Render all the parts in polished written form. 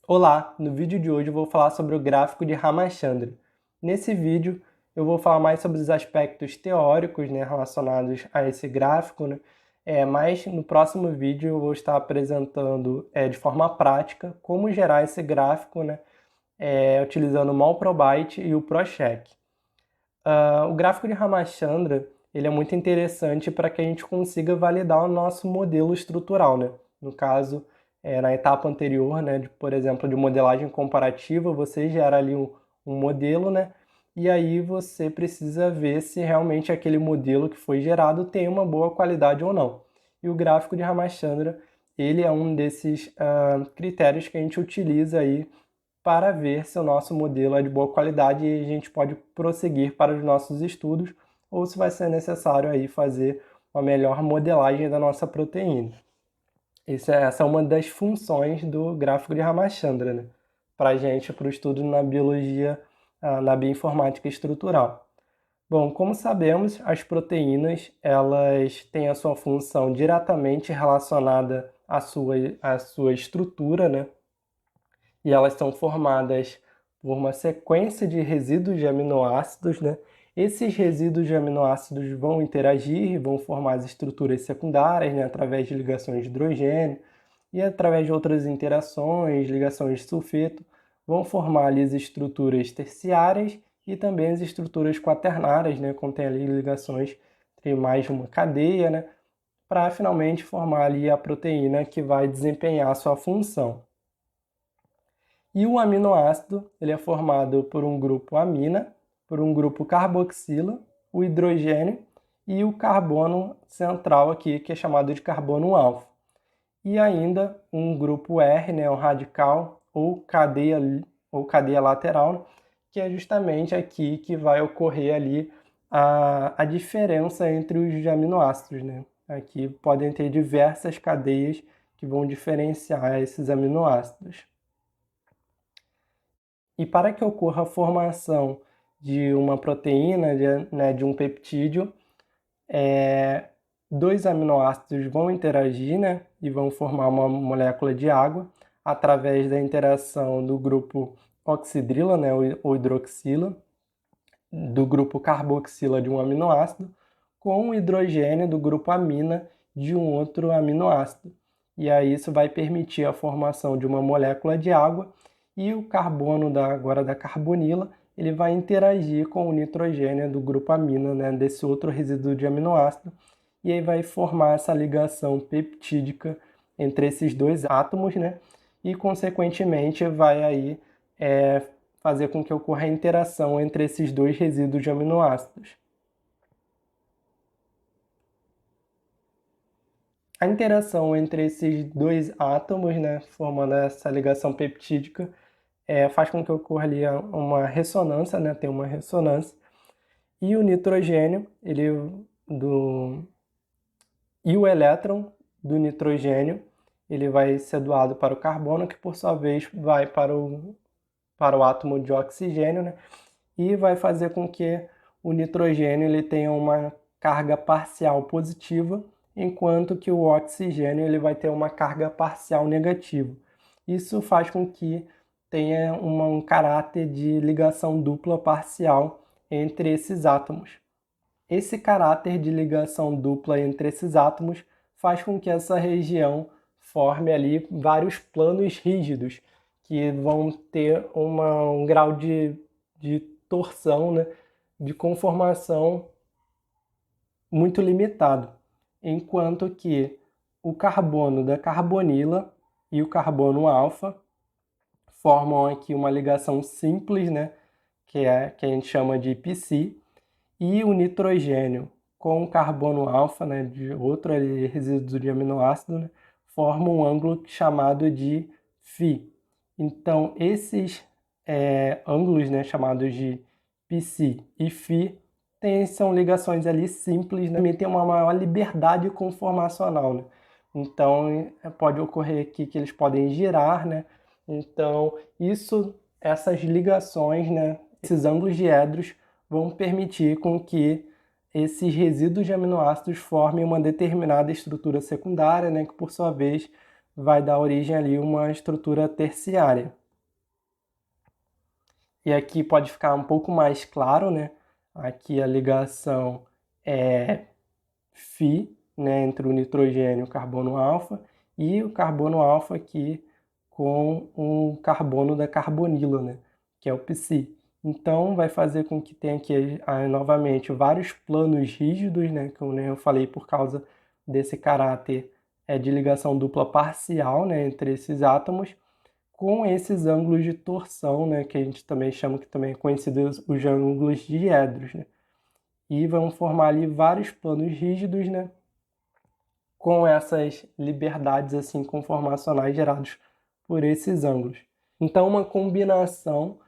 Olá, no vídeo de hoje eu vou falar sobre o gráfico de Ramachandra. Nesse vídeo eu vou falar mais sobre os aspectos teóricos, relacionados a esse gráfico, mas no próximo vídeo eu vou estar apresentando de forma prática como gerar esse gráfico, utilizando o Molprobit e o Procheck. O gráfico de Ramachandra ele é muito interessante para que a gente consiga validar o nosso modelo estrutural, No caso, na etapa anterior, por exemplo, de modelagem comparativa, você gera ali um modelo, e aí você precisa ver se realmente aquele modelo que foi gerado tem uma boa qualidade ou não. E o gráfico de Ramachandra, ele é um desses critérios que a gente utiliza aí para ver se o nosso modelo é de boa qualidade e a gente pode prosseguir para os nossos estudos ou se vai ser necessário aí fazer uma melhor modelagem da nossa proteína. Essa é uma das funções do gráfico de Ramachandra, para a gente, para o estudo na biologia, na bioinformática estrutural. Bom, como sabemos, as proteínas elas têm a sua função diretamente relacionada à sua estrutura, e elas são formadas por uma sequência de resíduos de aminoácidos, Esses resíduos de aminoácidos vão interagir, vão formar as estruturas secundárias, através de ligações de hidrogênio e através de outras interações, ligações de sulfeto, vão formar ali as estruturas terciárias e também as estruturas quaternárias, contém ali ligações entre mais de uma cadeia, para finalmente formar ali a proteína que vai desempenhar a sua função. E o aminoácido ele é formado por um grupo amina, por um grupo carboxila, o hidrogênio e o carbono central aqui, que é chamado de carbono alfa. E ainda um grupo R, um radical ou cadeia lateral, que é justamente aqui que vai ocorrer ali a diferença entre os aminoácidos. Aqui podem ter diversas cadeias que vão diferenciar esses aminoácidos. E para que ocorra a formação de uma proteína, de um peptídeo, dois aminoácidos vão interagir, e vão formar uma molécula de água através da interação do grupo oxidrila, ou hidroxila, do grupo carboxila de um aminoácido, com o hidrogênio do grupo amina de um outro aminoácido. E aí isso vai permitir a formação de uma molécula de água e o carbono agora da carbonila ele vai interagir com o nitrogênio do grupo amina, desse outro resíduo de aminoácido, e aí vai formar essa ligação peptídica entre esses dois átomos, e consequentemente vai aí fazer com que ocorra a interação entre esses dois resíduos de aminoácidos. A interação entre esses dois átomos, formando essa ligação peptídica, faz com que ocorra ali uma ressonância, tem uma ressonância, e o nitrogênio, e o elétron do nitrogênio, ele vai ser doado para o carbono, que por sua vez vai para o átomo de oxigênio, e vai fazer com que o nitrogênio ele tenha uma carga parcial positiva, enquanto que o oxigênio ele vai ter uma carga parcial negativa. Isso faz com que tenha um caráter de ligação dupla parcial entre esses átomos. Esse caráter de ligação dupla entre esses átomos faz com que essa região forme ali vários planos rígidos, que vão ter um grau de torção, de conformação muito limitado, enquanto que o carbono da carbonila e o carbono alfa formam aqui uma ligação simples, que a gente chama de πC, e o nitrogênio com o carbono alfa, de outro resíduo de aminoácido, forma um ângulo chamado de φ. Então, esses ângulos, chamados de πC e φ, são ligações ali simples, também tem uma maior liberdade conformacional. Então, pode ocorrer aqui que eles podem girar, Então, essas ligações, esses ângulos diedros, vão permitir com que esses resíduos de aminoácidos formem uma determinada estrutura secundária, que por sua vez vai dar origem ali a uma estrutura terciária. E aqui pode ficar um pouco mais claro, né? Aqui a ligação é Φ, né, entre o nitrogênio e o carbono alfa, e o carbono alfa aqui com o carbono da carbonila, né, que é o psi. Então vai fazer com que tenha aqui novamente vários planos rígidos, né, como eu falei, por causa desse caráter de ligação dupla parcial, né, entre esses átomos, com esses ângulos de torção, né, que a gente também chama, que também é conhecido os ângulos diedros, né, e vão formar ali vários planos rígidos, né, com essas liberdades assim conformacionais gerados por esses ângulos. Então, uma combinação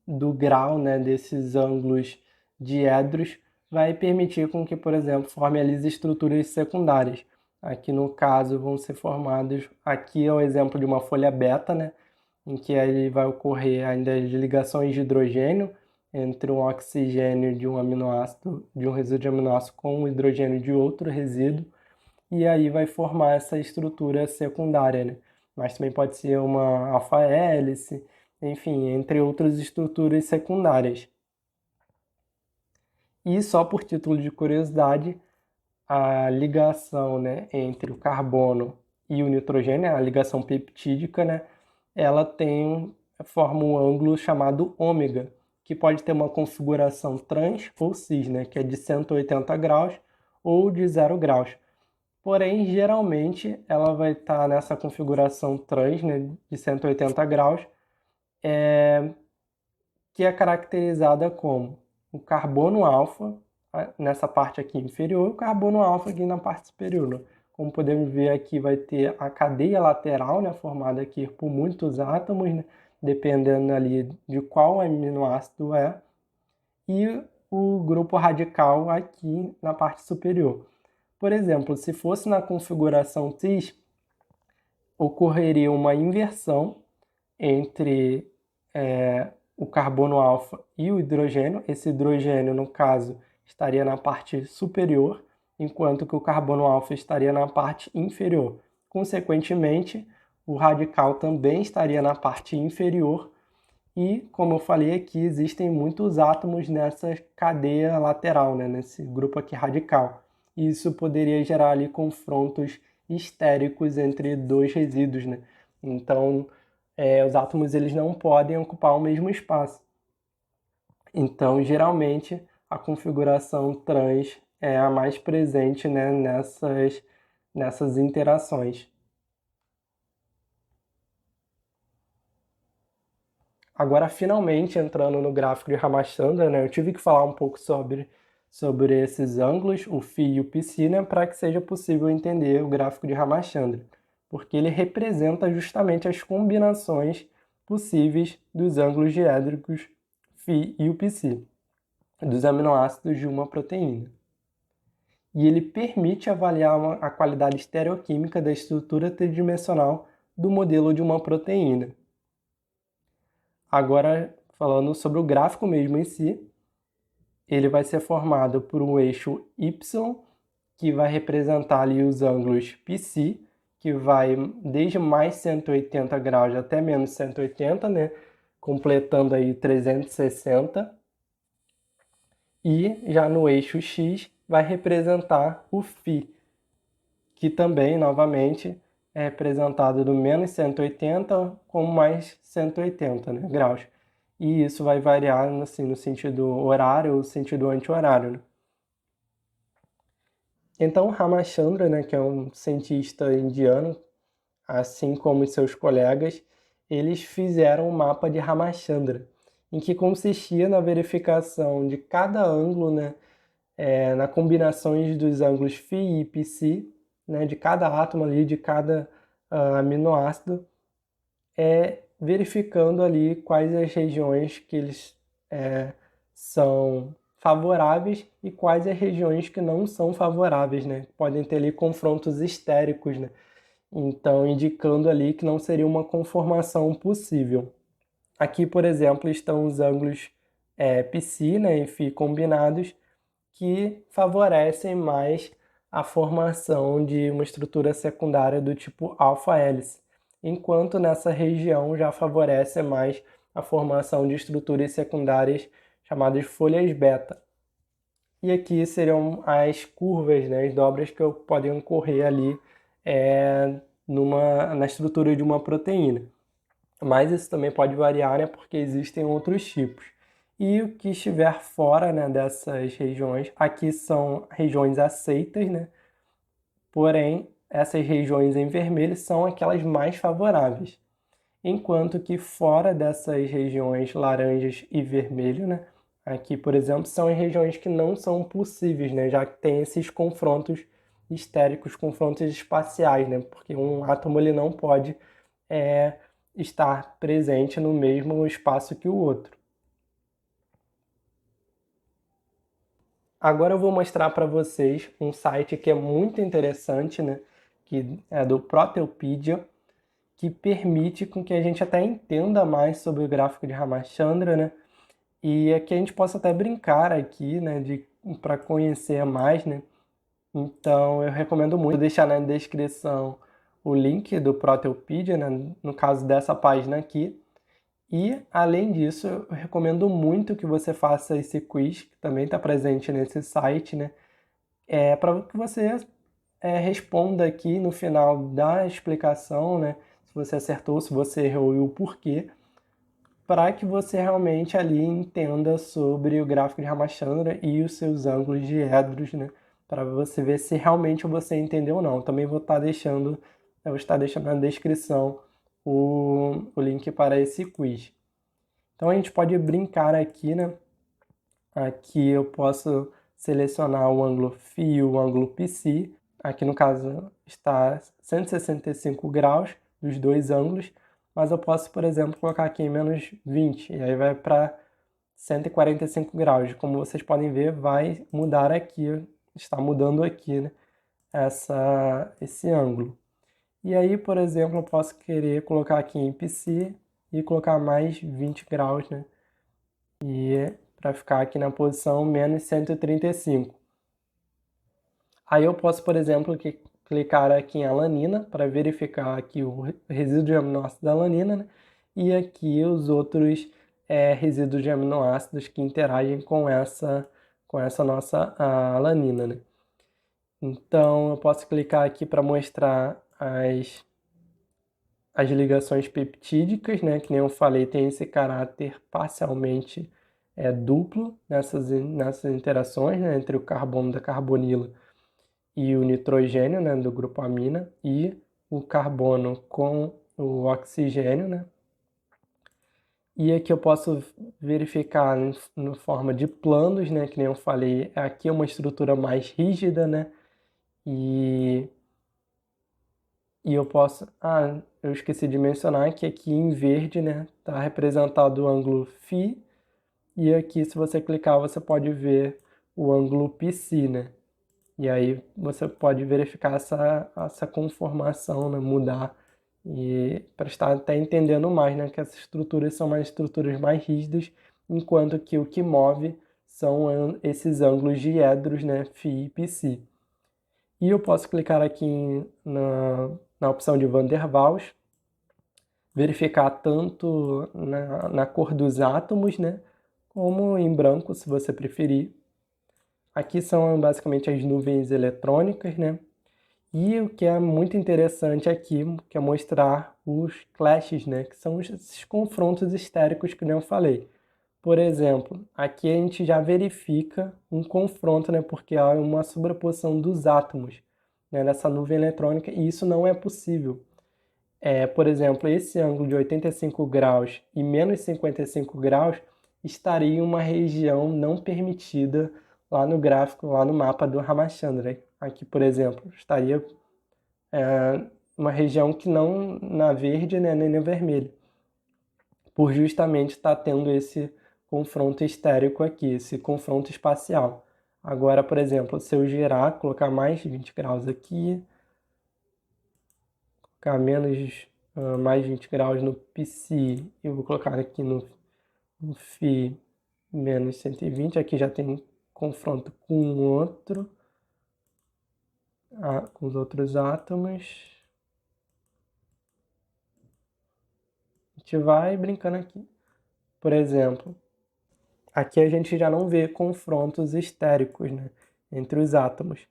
do grau, né, desses ângulos diedros vai permitir com que, por exemplo, forme ali estruturas secundárias. Aqui no caso vão ser formados, aqui é o exemplo de uma folha beta, né, em que aí vai ocorrer ainda as ligações de hidrogênio entre um oxigênio de um aminoácido, de um resíduo de aminoácido com o hidrogênio de outro resíduo, e aí vai formar essa estrutura secundária, né? Mas também pode ser uma alfa-hélice, enfim, entre outras estruturas secundárias. E só por título de curiosidade, a ligação, né, entre o carbono e o nitrogênio, a ligação peptídica, né, ela forma um ângulo chamado ômega, que pode ter uma configuração trans ou cis, né, que é de 180 graus ou de 0 graus. Porém, geralmente, ela vai estar nessa configuração trans, né, de 180 graus, que é caracterizada como o carbono alfa, nessa parte aqui inferior, e o carbono alfa aqui na parte superior, né? Como podemos ver aqui, vai ter a cadeia lateral, né, formada aqui por muitos átomos, né, dependendo ali de qual aminoácido é, e o grupo radical aqui na parte superior. Por exemplo, se fosse na configuração cis, ocorreria uma inversão entre o carbono alfa e o hidrogênio. Esse hidrogênio, no caso, estaria na parte superior, enquanto que o carbono alfa estaria na parte inferior. Consequentemente, o radical também estaria na parte inferior e, como eu falei aqui, existem muitos átomos nessa cadeia lateral, né, nesse grupo aqui radical. E isso poderia gerar ali confrontos estéricos entre dois resíduos, né? Então, os átomos eles não podem ocupar o mesmo espaço. Então, geralmente, a configuração trans é a mais presente, né, nessas interações. Agora, finalmente, entrando no gráfico de Ramachandra, né, eu tive que falar um pouco sobre esses ângulos, o φ e o π, né, para que seja possível entender o gráfico de Ramachandra, porque ele representa justamente as combinações possíveis dos ângulos diédricos φ e o π, dos aminoácidos de uma proteína. E ele permite avaliar a qualidade estereoquímica da estrutura tridimensional do modelo de uma proteína. Agora, falando sobre o gráfico mesmo em si, ele vai ser formado por um eixo Y, que vai representar ali os ângulos π, que vai desde mais 180 graus até menos 180, né? Completando aí 360. E já no eixo X vai representar o φ, que também, novamente, é representado do menos 180 com mais 180, né, graus. E isso vai variar assim, no sentido horário ou sentido anti-horário, né? Então, Ramachandra, né, que é um cientista indiano, assim como seus colegas, eles fizeram um mapa de Ramachandra, em que consistia na verificação de cada ângulo, né, na combinações dos ângulos φ e π, né, de cada átomo ali, de cada aminoácido, verificando ali quais as regiões que eles são favoráveis e quais as regiões que não são favoráveis, né? Podem ter ali confrontos estéricos, né? Então, indicando ali que não seria uma conformação possível. Aqui, por exemplo, estão os ângulos π, né, e φ combinados, que favorecem mais a formação de uma estrutura secundária do tipo alfa-hélice, enquanto nessa região já favorece mais a formação de estruturas secundárias chamadas folhas beta. E aqui seriam as curvas, né, as dobras que podem ocorrer ali na estrutura de uma proteína. Mas isso também pode variar, né, porque existem outros tipos. E o que estiver fora, né, dessas regiões, aqui são regiões aceitas, né, porém essas regiões em vermelho são aquelas mais favoráveis. Enquanto que fora dessas regiões laranjas e vermelho, né, aqui, por exemplo, são em regiões que não são possíveis, né, já que tem esses confrontos estéricos, confrontos espaciais, né, porque um átomo ele não pode estar presente no mesmo espaço que o outro. Agora eu vou mostrar para vocês um site que é muito interessante, né, que é do Proteopedia, que permite com que a gente até entenda mais sobre o gráfico de Ramachandra, né? E aqui a gente possa até brincar aqui, né, para conhecer mais, né? Então eu recomendo muito. Vou deixar na descrição o link do Proteopedia, né, no caso dessa página aqui. E além disso, eu recomendo muito que você faça esse quiz, que também está presente nesse site, né? Para que você responda aqui no final da explicação, né? Se você acertou, se você errou e o porquê, para que você realmente ali entenda sobre o gráfico de Ramachandra e os seus ângulos de Edros, né? Para você ver se realmente você entendeu ou não. Também eu vou estar deixando na descrição o link para esse quiz. Então a gente pode brincar aqui, né? Aqui eu posso selecionar o ângulo φ e o ângulo πc. Aqui no caso está 165 graus dos dois ângulos, mas eu posso, por exemplo, colocar aqui em menos 20, e aí vai para 145 graus. Como vocês podem ver, vai mudar aqui, está mudando aqui, né, esse ângulo. E aí, por exemplo, eu posso querer colocar aqui em πc e colocar mais 20 graus, né? E para ficar aqui na posição menos 135. Aí eu posso, por exemplo, clicar aqui em alanina para verificar aqui o resíduo de aminoácido da alanina, né? E aqui os outros resíduos de aminoácidos que interagem com essa nossa alanina, né? Então eu posso clicar aqui para mostrar as ligações peptídicas, né? Que nem eu falei, tem esse caráter parcialmente duplo nessas interações, né? Entre o carbono da carbonila e o nitrogênio, né, do grupo amina, e o carbono com o oxigênio, né? E aqui eu posso verificar na forma de planos, né, que nem eu falei, aqui é uma estrutura mais rígida, né? E eu posso, eu esqueci de mencionar que aqui em verde, né, está representado o ângulo φ, e aqui se você clicar você pode ver o ângulo πc, né? E aí você pode verificar essa conformação, né, mudar e para estar até entendendo mais, né, que essas estruturas são mais estruturas mais rígidas, enquanto que o que move são esses ângulos de edros, né, φ e πc. E eu posso clicar aqui na opção de Van der Waals, verificar tanto na cor dos átomos, né, como em branco, se você preferir. Aqui são basicamente as nuvens eletrônicas, né? E o que é muito interessante aqui, que é mostrar os clashes, né? Que são esses confrontos estéricos que eu falei. Por exemplo, aqui a gente já verifica um confronto, né? Porque há uma sobreposição dos átomos, né, nessa nuvem eletrônica, e isso não é possível. Por exemplo, esse ângulo de 85 graus e menos 55 graus estaria em uma região não permitida lá no gráfico, lá no mapa do Ramachandra. Aqui, por exemplo, estaria uma região que não na verde, né, nem na vermelho, por justamente estar tendo esse confronto estérico aqui, esse confronto espacial. Agora, por exemplo, se eu girar, colocar mais 20 graus aqui, colocar mais 20 graus no PC, eu vou colocar aqui no Φ menos 120, aqui já tem confronto com outro. com os outros átomos. A gente vai brincando aqui. Por exemplo, aqui a gente já não vê confrontos estéricos, né, entre os átomos.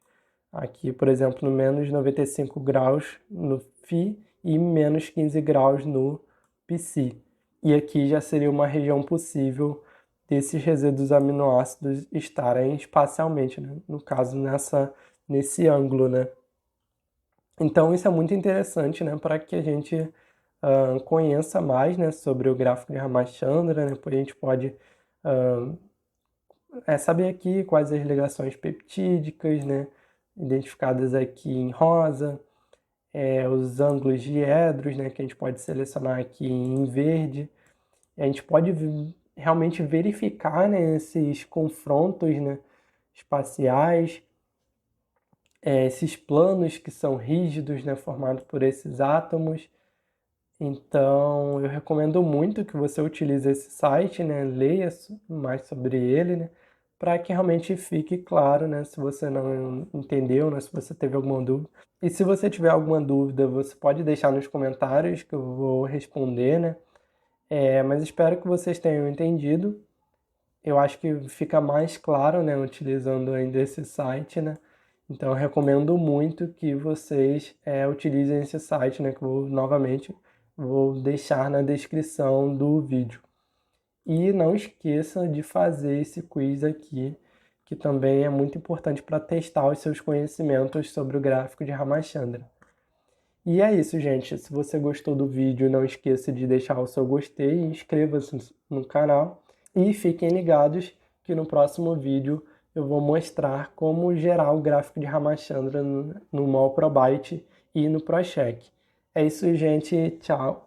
Aqui, por exemplo, no menos 95 graus no Fi e menos 15 graus no Psi. E aqui já seria uma região possível desses resíduos aminoácidos estarem espacialmente, né? No caso, nesse ângulo, né? Então, isso é muito interessante, né, para que a gente conheça mais, né, sobre o gráfico de Ramachandra, né? Depois a gente pode saber aqui quais as ligações peptídicas, né, identificadas aqui em rosa, os ângulos diedros, né, que a gente pode selecionar aqui em verde. A gente pode realmente verificar, né, esses confrontos, né, espaciais, esses planos que são rígidos, né, formados por esses átomos. Então, eu recomendo muito que você utilize esse site, né, leia mais sobre ele, né, para que realmente fique claro, né, se você não entendeu, né, se você teve alguma dúvida. E se você tiver alguma dúvida, você pode deixar nos comentários que eu vou responder, né? Mas espero que vocês tenham entendido. Eu acho que fica mais claro, né, utilizando ainda esse site, né? Então eu recomendo muito que vocês utilizem esse site, né? Que eu novamente vou deixar na descrição do vídeo. E não esqueça de fazer esse quiz aqui, que também é muito importante para testar os seus conhecimentos sobre o gráfico de Ramachandra. E é isso, gente. Se você gostou do vídeo, não esqueça de deixar o seu gostei e inscreva-se no canal. E fiquem ligados que no próximo vídeo eu vou mostrar como gerar o gráfico de Ramachandra no Molprobite e no Procheck. É isso, gente. Tchau.